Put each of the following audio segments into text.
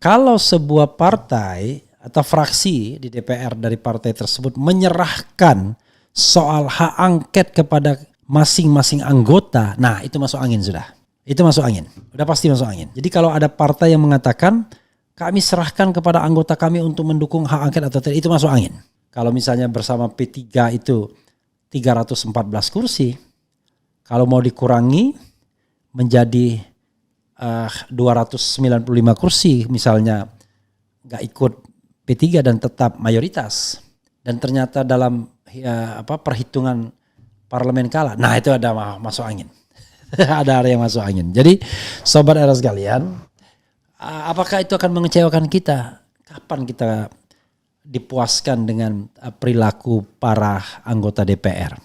kalau sebuah partai atau fraksi di DPR dari partai tersebut menyerahkan soal hak angket kepada masing-masing anggota, nah itu masuk angin sudah. Itu masuk angin, udah pasti masuk angin. Jadi kalau ada partai yang mengatakan kami serahkan kepada anggota kami untuk mendukung hak angket atau tidak, itu masuk angin. Kalau misalnya bersama P3 itu 314 kursi, kalau mau dikurangi menjadi 295 kursi misalnya nggak ikut P3 dan tetap mayoritas, dan ternyata dalam perhitungan parlemen kalah, nah itu ada masuk angin. Ada yang masuk angin. Jadi sobat era sekalian, apakah itu akan mengecewakan kita? Kapan kita dipuaskan dengan perilaku para anggota DPR?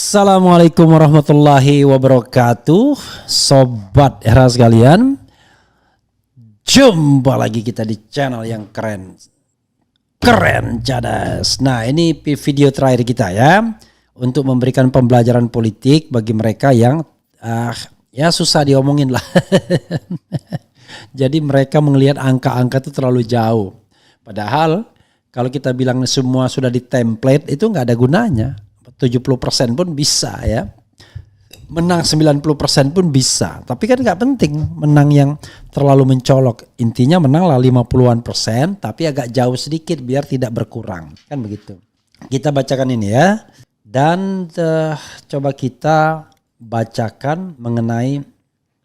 Assalamualaikum warahmatullahi wabarakatuh. Sobat era sekalian, jumpa lagi kita di channel yang keren cadas. Nah, ini video terakhir kita ya, untuk memberikan pembelajaran politik bagi mereka yang ya susah diomongin lah. Jadi mereka melihat angka-angka itu terlalu jauh. Padahal kalau kita bilang semua sudah di template, itu nggak ada gunanya. 70% pun bisa ya, menang 90% pun bisa, tapi kan nggak penting menang yang terlalu mencolok. Intinya menang lah 50-an%, tapi agak jauh sedikit biar tidak berkurang, kan begitu. Kita bacakan ini ya, dan coba kita bacakan mengenai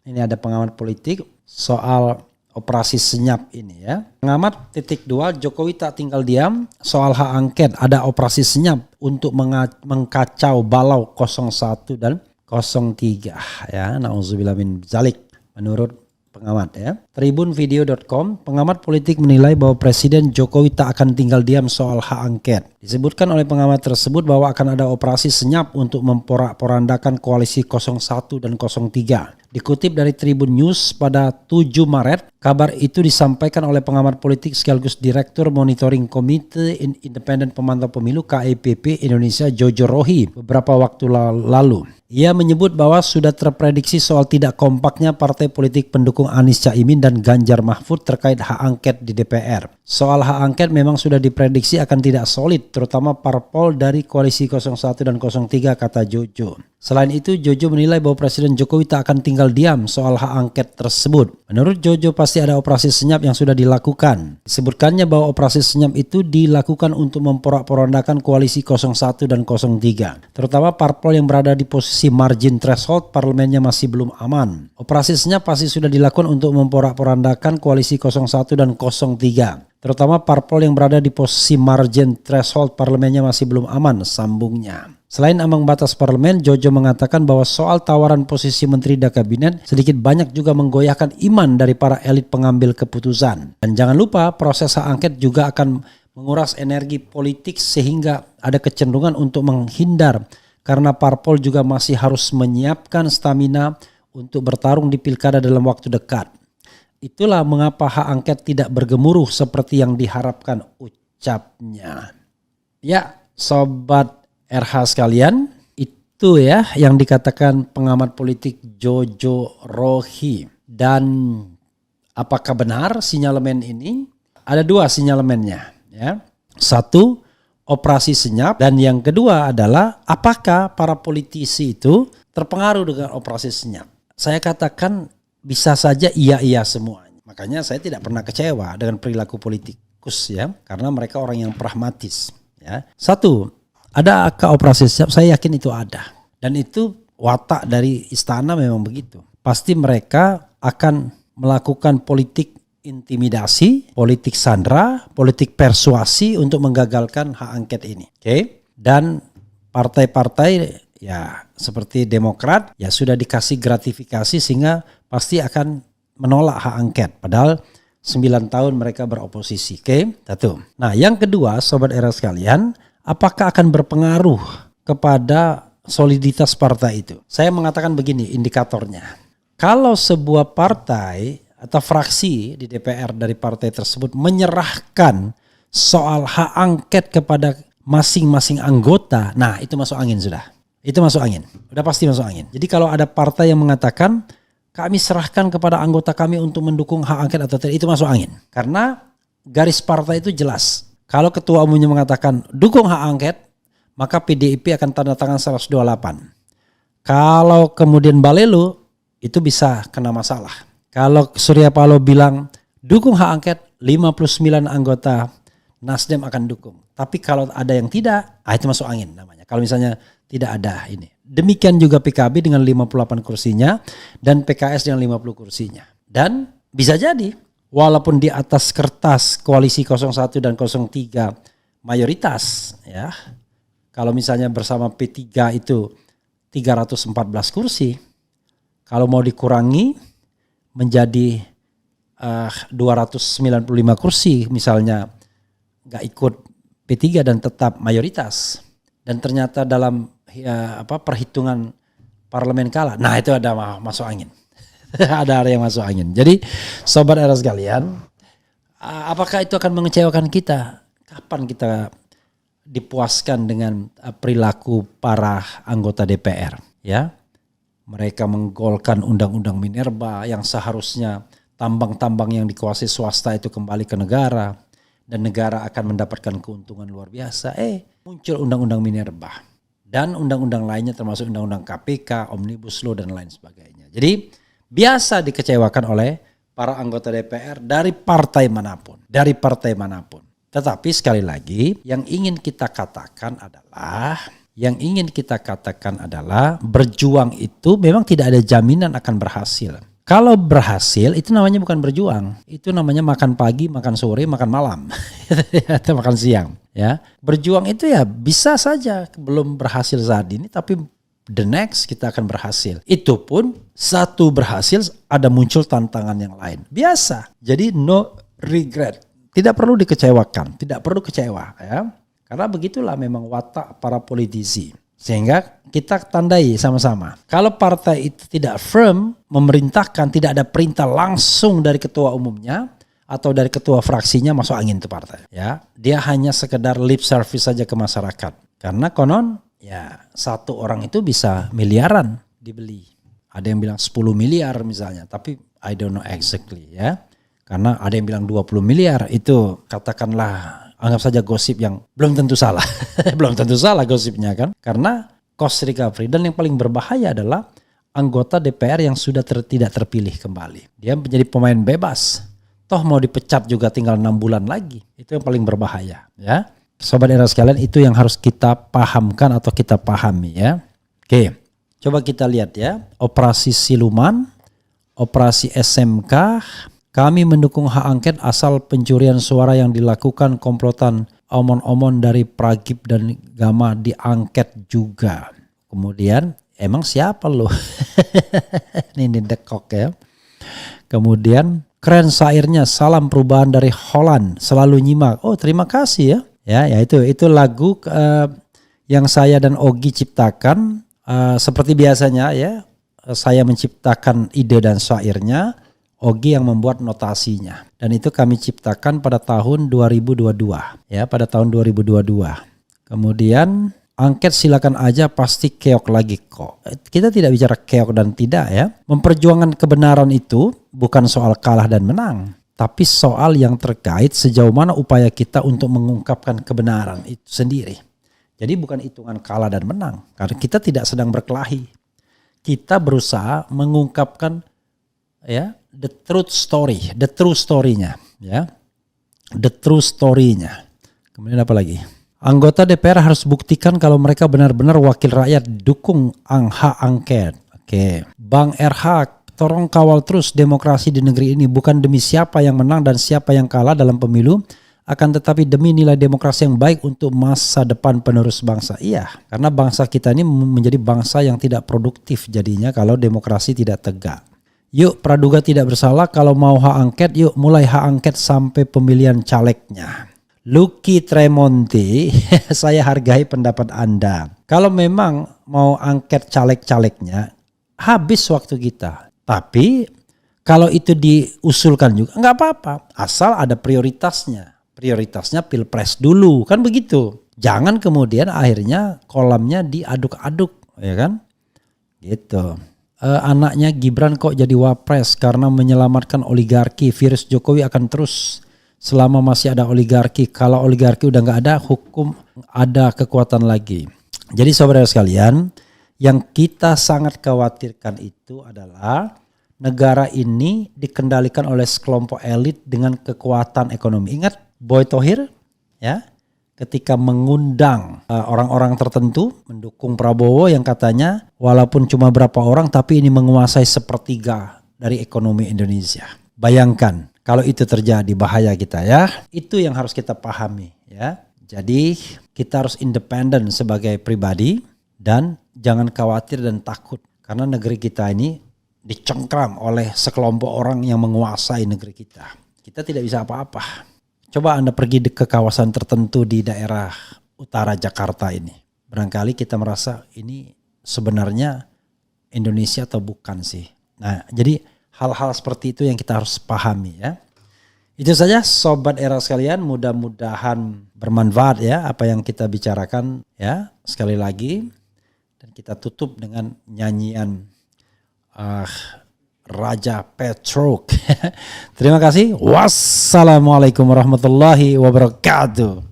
ini, ada pengamat politik soal operasi senyap ini ya. Pengamat .2, Jokowi tak tinggal diam soal hak angket, ada operasi senyap untuk mengkacau balau 01 dan 03 ya. Nauzubillah min zalik, menurut pengamat ya. Tribunvideo.com, pengamat politik menilai bahwa Presiden Jokowi tak akan tinggal diam soal hak angket. Disebutkan oleh pengamat tersebut bahwa akan ada operasi senyap untuk memporak-porandakan koalisi 01 dan 03. Dikutip dari Tribun News pada 7 Maret, kabar itu disampaikan oleh pengamat politik sekaligus Direktur Monitoring Komite Independen Pemantau Pemilu KEPP Indonesia Jojo Rohi beberapa waktu lalu. Ia menyebut bahwa sudah terprediksi soal tidak kompaknya partai politik pendukung Anies Caimin dan Ganjar Mahfud terkait hak angket di DPR. Soal hak angket memang sudah diprediksi akan tidak solid, terutama parpol dari koalisi 01 dan 03, kata Jojo. Selain itu, Jojo menilai bahwa Presiden Jokowi tak akan tinggal diam soal hak angket tersebut. Menurut Jojo, pasti ada operasi senyap yang sudah dilakukan. Disebutkannya bahwa operasi senyap itu dilakukan untuk memporak-porandakan koalisi 01 dan 03. Terutama parpol yang berada di posisi margin threshold parlemennya masih belum aman. Operasi senyap pasti sudah dilakukan untuk memporak-porandakan koalisi 01 dan 03. Terutama parpol yang berada di posisi margin threshold parlemennya masih belum aman, sambungnya. Selain ambang batas parlemen, Jojo mengatakan bahwa soal tawaran posisi menteri dan kabinet sedikit banyak juga menggoyahkan iman dari para elit pengambil keputusan. Dan jangan lupa, proses hak angket juga akan menguras energi politik sehingga ada kecenderungan untuk menghindar, karena parpol juga masih harus menyiapkan stamina untuk bertarung di pilkada dalam waktu dekat. Itulah mengapa hak angket tidak bergemuruh seperti yang diharapkan, ucapnya. Ya, sobat RH sekalian, itu ya yang dikatakan pengamat politik Jojo Rohi. Dan apakah benar sinyalemen ini? Ada dua sinyalemennya ya. Satu, operasi senyap, dan yang kedua adalah apakah para politisi itu terpengaruh dengan operasi senyap. Saya katakan bisa saja iya semuanya. Makanya saya tidak pernah kecewa dengan perilaku politikus ya, karena mereka orang yang pragmatis ya. Satu, ada operasi senyap? Saya yakin itu ada. Dan itu watak dari istana memang begitu. Pasti mereka akan melakukan politik intimidasi, politik sandera, politik persuasi untuk menggagalkan hak angket ini. Oke? Dan partai-partai ya seperti Demokrat ya sudah dikasih gratifikasi sehingga pasti akan menolak hak angket. Padahal 9 tahun mereka beroposisi. Oke, satu. Nah yang kedua Sobat Era sekalian, apakah akan berpengaruh kepada soliditas partai itu? Saya mengatakan begini indikatornya. Kalau sebuah partai atau fraksi di DPR dari partai tersebut menyerahkan soal hak angket kepada masing-masing anggota, nah itu masuk angin sudah. Itu masuk angin. Udah pasti masuk angin. Jadi kalau ada partai yang mengatakan kami serahkan kepada anggota kami untuk mendukung hak angket atau tidak, itu masuk angin. Karena garis partai itu jelas. Kalau ketua umumnya mengatakan dukung hak angket, maka PDIP akan tanda tangan 128. Kalau kemudian Balelu, itu bisa kena masalah. Kalau Surya Paloh bilang dukung hak angket, 59 anggota Nasdem akan dukung. Tapi kalau ada yang tidak, itu masuk angin namanya. Kalau misalnya tidak ada ini. Demikian juga PKB dengan 58 kursinya dan PKS dengan 50 kursinya. Dan bisa jadi walaupun di atas kertas koalisi 01 dan 03 mayoritas ya. Kalau misalnya bersama P3 itu 314 kursi. Kalau mau dikurangi menjadi 295 kursi misalnya nggak ikut P3 dan tetap mayoritas dan ternyata dalam perhitungan parlemen kalah, nah itu ada masuk angin. ada yang masuk angin. Jadi Sobat Era sekalian, apakah itu akan mengecewakan kita? Kapan kita dipuaskan dengan perilaku para anggota DPR? Ya, mereka menggolkan undang-undang Minerba yang seharusnya tambang-tambang yang dikuasai swasta itu kembali ke negara. Dan negara akan mendapatkan keuntungan luar biasa. Muncul undang-undang Minerba. Dan undang-undang lainnya termasuk undang-undang KPK, Omnibus Law dan lain sebagainya. Jadi biasa dikecewakan oleh para anggota DPR dari partai manapun. Dari partai manapun. Tetapi sekali lagi yang ingin kita katakan adalah berjuang itu memang tidak ada jaminan akan berhasil. Kalau berhasil itu namanya bukan berjuang, itu namanya makan pagi, makan sore, makan malam, atau makan siang. Ya, berjuang itu ya bisa saja belum berhasil saat ini, tapi the next kita akan berhasil. Itu pun satu berhasil ada muncul tantangan yang lain. Biasa. Jadi no regret, tidak perlu dikecewakan, tidak perlu kecewa. Ya, karena begitulah memang watak para politisi. Sehingga kita tandai sama-sama. Kalau partai itu tidak firm, memerintahkan, tidak ada perintah langsung dari ketua umumnya atau dari ketua fraksinya, masuk angin itu partai. Ya, dia hanya sekedar lip service saja ke masyarakat. Karena konon ya satu orang itu bisa miliaran dibeli. Ada yang bilang 10 miliar misalnya, tapi I don't know exactly ya. Karena ada yang bilang 20 miliar itu katakanlah anggap saja gosip yang belum tentu salah. Belum tentu salah gosipnya kan. Karena cost recovery dan yang paling berbahaya adalah anggota DPR yang sudah tidak terpilih kembali. Dia menjadi pemain bebas. Toh mau dipecat juga tinggal 6 bulan lagi. Itu yang paling berbahaya ya. Sobat Era sekalian, itu yang harus kita pahamkan atau kita pahami ya. Oke, coba kita lihat ya. Operasi Siluman, operasi SMK. Kami mendukung hak angket asal pencurian suara yang dilakukan komplotan omon-omon dari Pragip dan Gama diangket juga. Kemudian emang siapa lo? Ini dekok ya. Kemudian keren syairnya, salam perubahan dari Holland, selalu nyimak. Oh terima kasih ya. Ya itu lagu yang saya dan Ogi ciptakan. Seperti biasanya ya, saya menciptakan ide dan syairnya. Ogi yang membuat notasinya. Dan itu kami ciptakan pada tahun 2022. Ya, pada tahun 2022. Kemudian angket silakan aja, pasti keok lagi kok. Kita tidak bicara keok dan tidak ya. Memperjuangkan kebenaran itu bukan soal kalah dan menang. Tapi soal yang terkait sejauh mana upaya kita untuk mengungkapkan kebenaran itu sendiri. Jadi bukan hitungan kalah dan menang. Karena kita tidak sedang berkelahi. Kita berusaha mengungkapkan ya, the truth story, the true story-nya ya. The true story-nya. Kemudian apa lagi? Anggota DPR harus buktikan kalau mereka benar-benar wakil rakyat, dukung hak angket. Oke. Bang RH, tolong kawal terus demokrasi di negeri ini, bukan demi siapa yang menang dan siapa yang kalah dalam pemilu akan tetapi demi nilai demokrasi yang baik untuk masa depan penerus bangsa. Iya, karena bangsa kita ini menjadi bangsa yang tidak produktif jadinya kalau demokrasi tidak tegak. Yuk praduga tidak bersalah, kalau mau hak angket yuk mulai hak angket sampai pemilihan calegnya. Lucky Tremonti, saya hargai pendapat Anda. Kalau memang mau angket caleg-calegnya, habis waktu kita. Tapi kalau itu diusulkan juga nggak apa-apa, asal ada prioritasnya. Prioritasnya pilpres dulu, kan begitu. Jangan kemudian akhirnya kolamnya diaduk-aduk, ya kan? Gitu. Anaknya Gibran kok jadi wapres karena menyelamatkan oligarki. Virus Jokowi akan terus selama masih ada oligarki. Kalau oligarki udah nggak ada, hukum ada kekuatan lagi. Jadi saudara sekalian, yang kita sangat khawatirkan itu adalah negara ini dikendalikan oleh sekelompok elit dengan kekuatan ekonomi. Ingat Boy Thohir ya, ketika mengundang orang-orang tertentu mendukung Prabowo yang katanya walaupun cuma berapa orang tapi ini menguasai sepertiga dari ekonomi Indonesia. Bayangkan kalau itu terjadi, bahaya kita ya. Itu yang harus kita pahami ya. Jadi kita harus independen sebagai pribadi dan jangan khawatir dan takut karena negeri kita ini dicengkram oleh sekelompok orang yang menguasai negeri kita. Kita tidak bisa apa-apa. Coba Anda pergi ke kawasan tertentu di daerah utara Jakarta ini. Barangkali kita merasa ini sebenarnya Indonesia atau bukan sih. Nah, jadi hal-hal seperti itu yang kita harus pahami ya. Itu saja Sobat Era sekalian, mudah-mudahan bermanfaat ya apa yang kita bicarakan ya. Sekali lagi, dan kita tutup dengan nyanyian Raja Petruk. Terima kasih. Wassalamualaikum warahmatullahi wabarakatuh.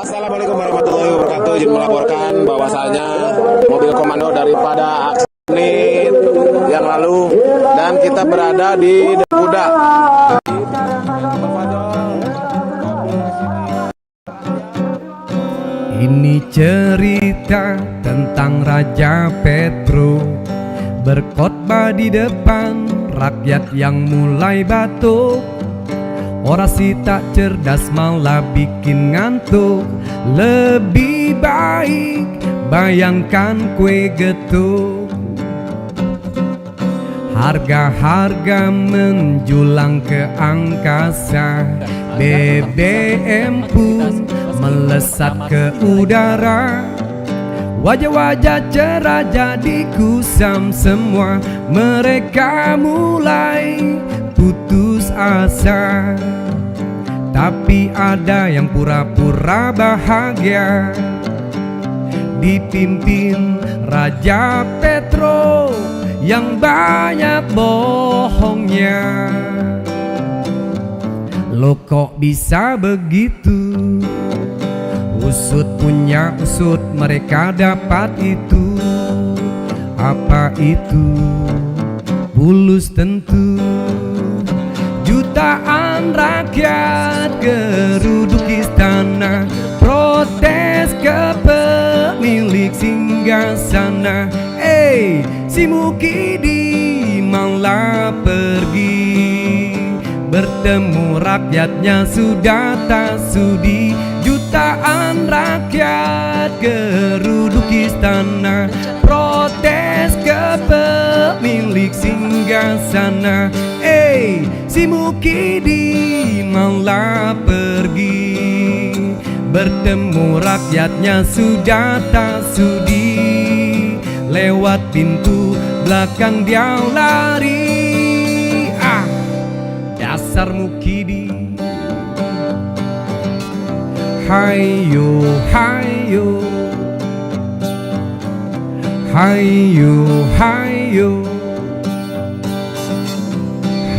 Assalamualaikum warahmatullahi wabarakatuh. Izin melaporkan bahwasanya mobil komando daripada aksi menit yang lalu dan kita berada di Kuda. Ini cerita tentang Raja Petruk berkhotbah di depan rakyat yang mulai batuk. Orasi tak cerdas malah bikin ngantuk. Lebih baik bayangkan kue getuk. Harga-harga menjulang ke angkasa. BBM pun melesat ke udara. Wajah-wajah cerah jadi kusam semua. Mereka mulai putus asa. Tapi ada yang pura-pura bahagia, dipimpin Raja Petruk yang banyak bohongnya. Lo kok bisa begitu? Usut punya usut, mereka dapat itu. Apa itu? Bulus tentu. Jutaan rakyat geruduk istana, protes ke pemilik singgasana. Si Mukidi malah pergi, bertemu rakyatnya sudah tak sudi. Jutaan rakyat geruduk istana, protes ke pemilik singgasana. Si Mukidi malah pergi, bertemu rakyatnya sudah tak sudi. Lewat pintu belakang dia lari. Dasar Mukidi. Hayo, hayo, hayo, hayo,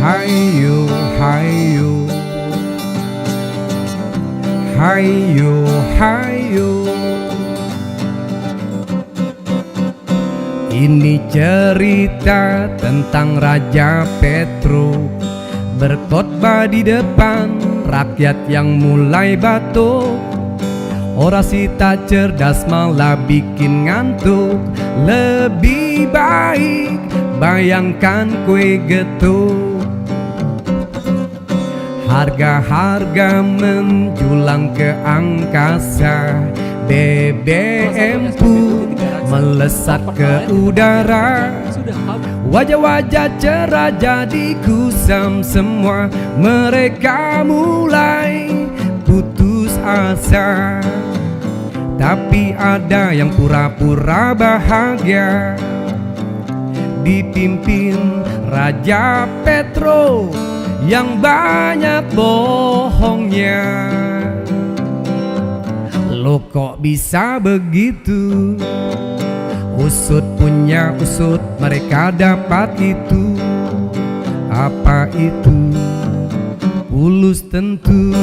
hayo, hayo, hayo, hayo. Ini cerita tentang Raja Petruk berkhotbah di depan rakyat yang mulai batuk. Orasi tak cerdas malah bikin ngantuk. Lebih baik bayangkan kue getuk. Harga-harga menjulang ke angkasa, BBM pun melesat ke udara. Wajah-wajah cerah jadi kusam semua. Mereka mulai putus asa, tapi ada yang pura-pura bahagia, dipimpin Raja Petro yang banyak bohongnya. Lo kok bisa begitu? Usut punya usut, mereka dapat itu. Apa itu? Pulus tentu.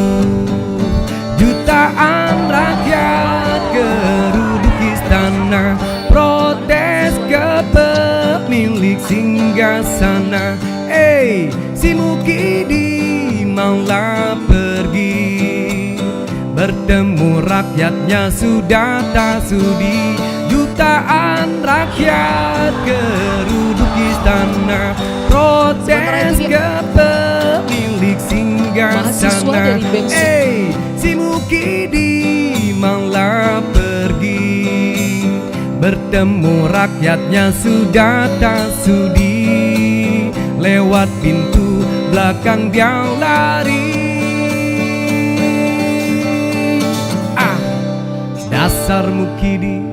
Jutaan rakyat geruduk istana, protes ke pemilik singgasana. Si Mukidi maulah pergi, bertemu rakyatnya sudah tak sudi. Jutaan rakyat geruduk istana, protes ke pemilik singgasana. Si Mukidi maulah pergi, bertemu rakyatnya sudah tak sudi. Lewat pintu belakang dia lari. Dasar Mukidi